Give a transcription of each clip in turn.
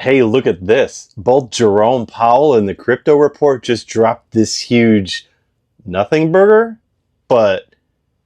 Hey, look at this. Both Jerome Powell and the crypto report just dropped this huge nothing burger. But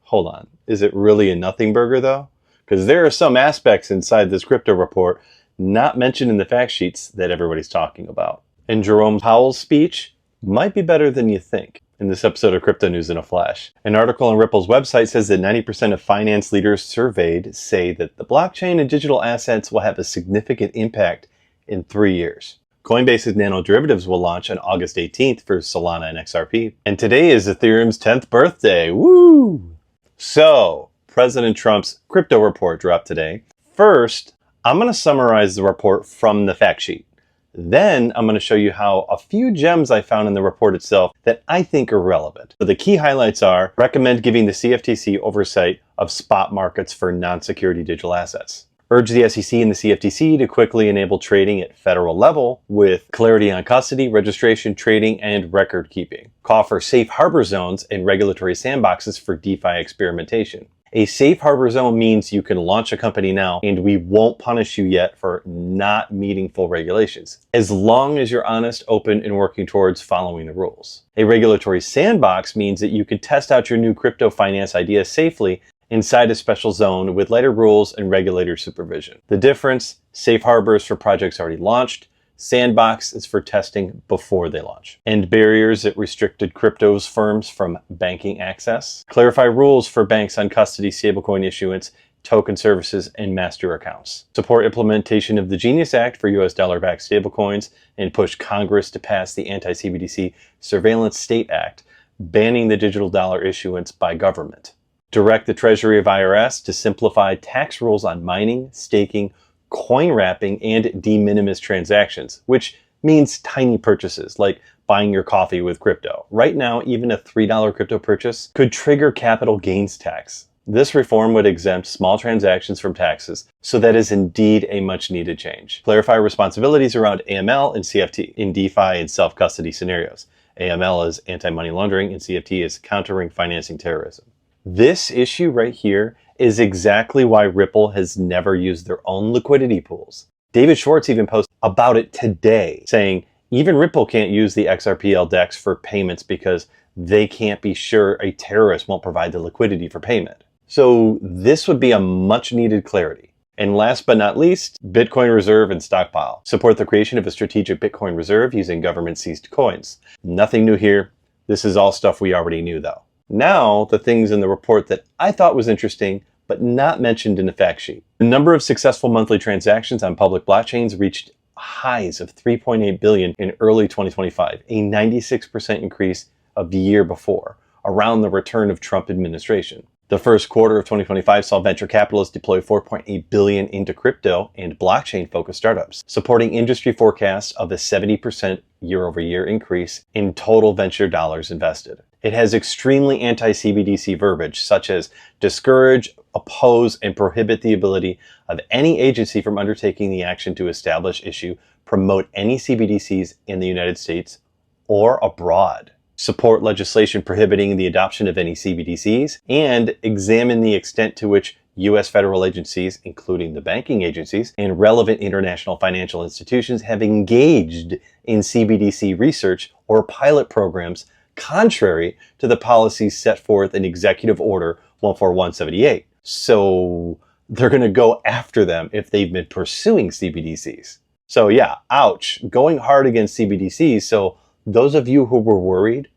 hold on, is it really a nothing burger though? Because there are some aspects inside this crypto report not mentioned in the fact sheets that everybody's talking about. And Jerome Powell's speech might be better than you think. In this episode of Crypto News in a Flash, an article on Ripple's website says that 90% of finance leaders surveyed say that the blockchain and digital assets will have a significant impact in 3 years. Coinbase's nano derivatives will launch on August 18th for Solana and XRP. And today is Ethereum's 10th birthday. Woo! So, President Trump's crypto report dropped today. First, I'm going to summarize the report from the fact sheet. Then I'm going to show you how a few gems I found in the report itself that I think are relevant. So the key highlights are: recommend giving the CFTC oversight of spot markets for non-security digital assets. Urge the SEC and the CFTC to quickly enable trading at federal level with clarity on custody, registration, trading, and record keeping. Call for safe harbor zones and regulatory sandboxes for DeFi experimentation. A safe harbor zone means you can launch a company now and we won't punish you yet for not meeting full regulations, as long as you're honest, open, and working towards following the rules. A regulatory sandbox means that you can test out your new crypto finance idea safely inside a special zone with lighter rules and regulator supervision. The difference: safe harbor is for projects already launched, sandbox is for testing before they launch. And barriers that restricted cryptos firms from banking access. Clarify rules for banks on custody, stablecoin issuance, token services, and master accounts. Support implementation of the Genius Act for US dollar-backed stablecoins, and push Congress to pass the Anti-CBDC Surveillance State Act, banning the digital dollar issuance by government. Direct the Treasury of IRS to simplify tax rules on mining, staking, coin wrapping, and de minimis transactions, which means tiny purchases like buying your coffee with crypto. Right now, even a $3 crypto purchase could trigger capital gains tax. This reform would exempt small transactions from taxes, so that is indeed a much needed change. Clarify responsibilities around AML and CFT in DeFi and self-custody scenarios. AML is anti-money laundering and CFT is countering financing terrorism. This issue right here is exactly why Ripple has never used their own liquidity pools. David Schwartz even posted about it today, saying even Ripple can't use the XRPL DEX for payments because they can't be sure a terrorist won't provide the liquidity for payment. So this would be a much needed clarity. And last but not least, Bitcoin reserve and stockpile. Support the creation of a strategic Bitcoin reserve using government seized coins. Nothing new here. This is all stuff we already knew though. Now, the things in the report that I thought was interesting, but not mentioned in the fact sheet. The number of successful monthly transactions on public blockchains reached highs of 3.8 billion in early 2025, a 96% increase of the year before, around the return of Trump administration. The first quarter of 2025 saw venture capitalists deploy 4.8 billion into crypto and blockchain-focused startups, supporting industry forecasts of a 70% year-over-year increase in total venture dollars invested. It has extremely anti-CBDC verbiage, such as discourage, oppose, and prohibit the ability of any agency from undertaking the action to establish, issue, promote any CBDCs in the United States or abroad. Support legislation prohibiting the adoption of any CBDCs, and examine the extent to which U.S. federal agencies, including the banking agencies, and relevant international financial institutions have engaged in CBDC research or pilot programs contrary to the policies set forth in Executive Order 14178. So they're going to go after them if they've been pursuing CBDCs. So yeah, ouch, going hard against CBDCs. So those of you who were worried,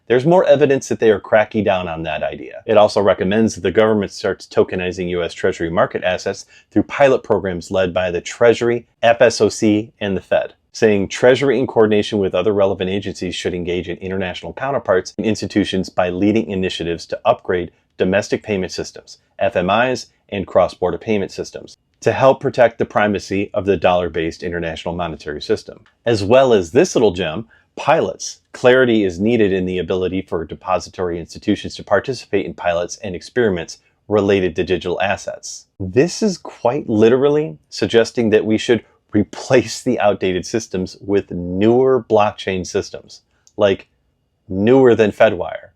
there's more evidence that they are cracking down on that idea. It also recommends that the government starts tokenizing U.S. Treasury market assets through pilot programs led by the Treasury, FSOC, and the Fed, saying Treasury in coordination with other relevant agencies should engage in international counterparts and institutions by leading initiatives to upgrade domestic payment systems, FMIs, and cross-border payment systems, to help protect the primacy of the dollar-based international monetary system. As well as this little gem, pilots. Clarity is needed in the ability for depository institutions to participate in pilots and experiments related to digital assets. This is quite literally suggesting that we should replace the outdated systems with newer blockchain systems, like newer than Fedwire,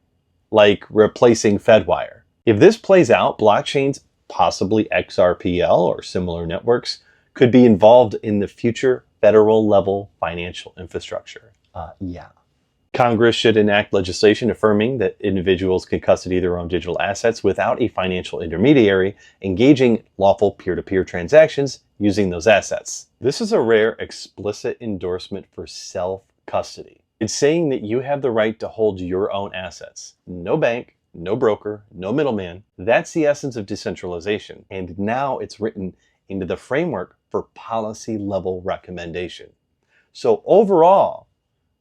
like replacing Fedwire. If this plays out, blockchains, possibly XRPL or similar networks, could be involved in the future federal level financial infrastructure. Yeah. Congress should enact legislation affirming that individuals can custody their own digital assets without a financial intermediary engaging lawful peer-to-peer transactions using those assets. This is a rare explicit endorsement for self-custody. It's saying that you have the right to hold your own assets. No bank, no broker, no middleman. That's the essence of decentralization. And now it's written into the framework for policy level recommendation. So overall,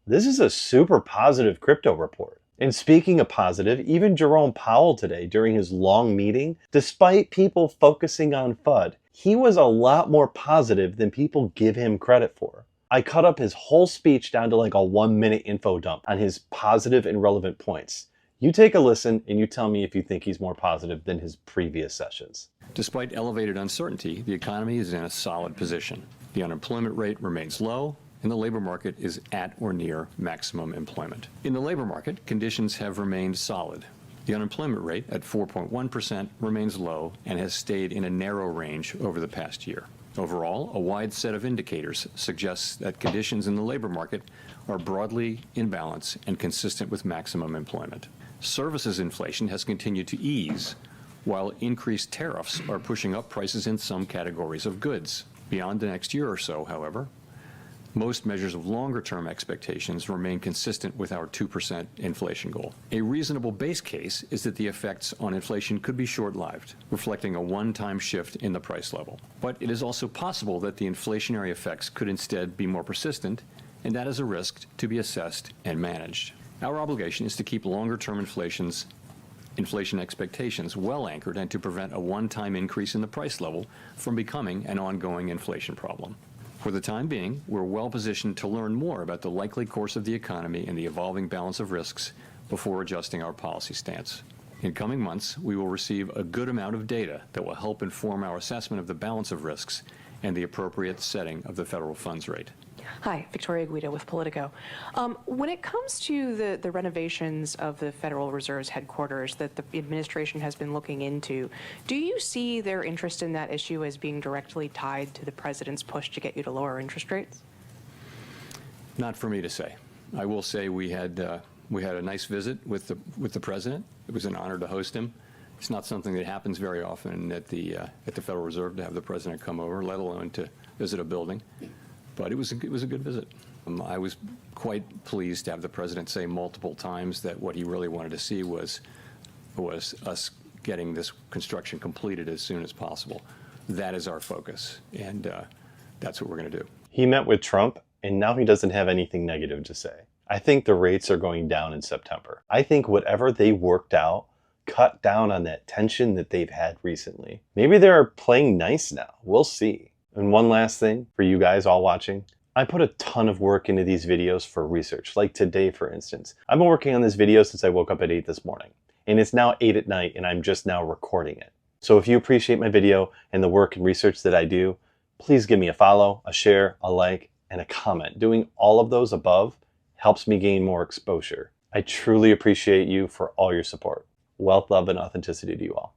this is a super positive crypto report. And speaking of positive, even Jerome Powell today during his long meeting, despite people focusing on FUD, he was a lot more positive than people give him credit for. I cut up his whole speech down to like a 1-minute info dump on his positive and relevant points. You take a listen and you tell me if you think he's more positive than his previous sessions. Despite elevated uncertainty, the economy is in a solid position. The unemployment rate remains low, and the labor market is at or near maximum employment. In the labor market, conditions have remained solid. The unemployment rate at 4.1% remains low and has stayed in a narrow range over the past year. Overall, a wide set of indicators suggests that conditions in the labor market are broadly in balance and consistent with maximum employment. Services inflation has continued to ease, while increased tariffs are pushing up prices in some categories of goods. Beyond the next year or so, however, most measures of longer-term expectations remain consistent with our 2% inflation goal. A reasonable base case is that the effects on inflation could be short-lived, reflecting a one-time shift in the price level. But it is also possible that the inflationary effects could instead be more persistent, and that is a risk to be assessed and managed. Our obligation is to keep longer-term inflation expectations well anchored and to prevent a one-time increase in the price level from becoming an ongoing inflation problem. For the time being, we're well positioned to learn more about the likely course of the economy and the evolving balance of risks before adjusting our policy stance. In coming months, we will receive a good amount of data that will help inform our assessment of the balance of risks and the appropriate setting of the federal funds rate. Hi, Victoria Guido with Politico. When it comes to the renovations of the Federal Reserve's headquarters that the administration has been looking into, do you see their interest in that issue as being directly tied to the president's push to get you to lower interest rates? Not for me to say. I will say we had a nice visit with the president. It was an honor to host him. It's not something that happens very often at the Federal Reserve to have the president come over, let alone to visit a building. But it was a good visit. I was quite pleased to have the president say multiple times that what he really wanted to see was us getting this construction completed as soon as possible. That is our focus, and that's what we're going to do. He met with Trump, and now he doesn't have anything negative to say. I think the rates are going down in September. I think whatever they worked out cut down on that tension that they've had recently. Maybe they're playing nice now. We'll see. And one last thing for you guys all watching. I put a ton of work into these videos for research, like today, for instance. I've been working on this video since I woke up at 8 this morning, and it's now 8 at night, and I'm just now recording it. So if you appreciate my video and the work and research that I do, please give me a follow, a share, a like, and a comment. Doing all of those above helps me gain more exposure. I truly appreciate you for all your support. Wealth, love, and authenticity to you all.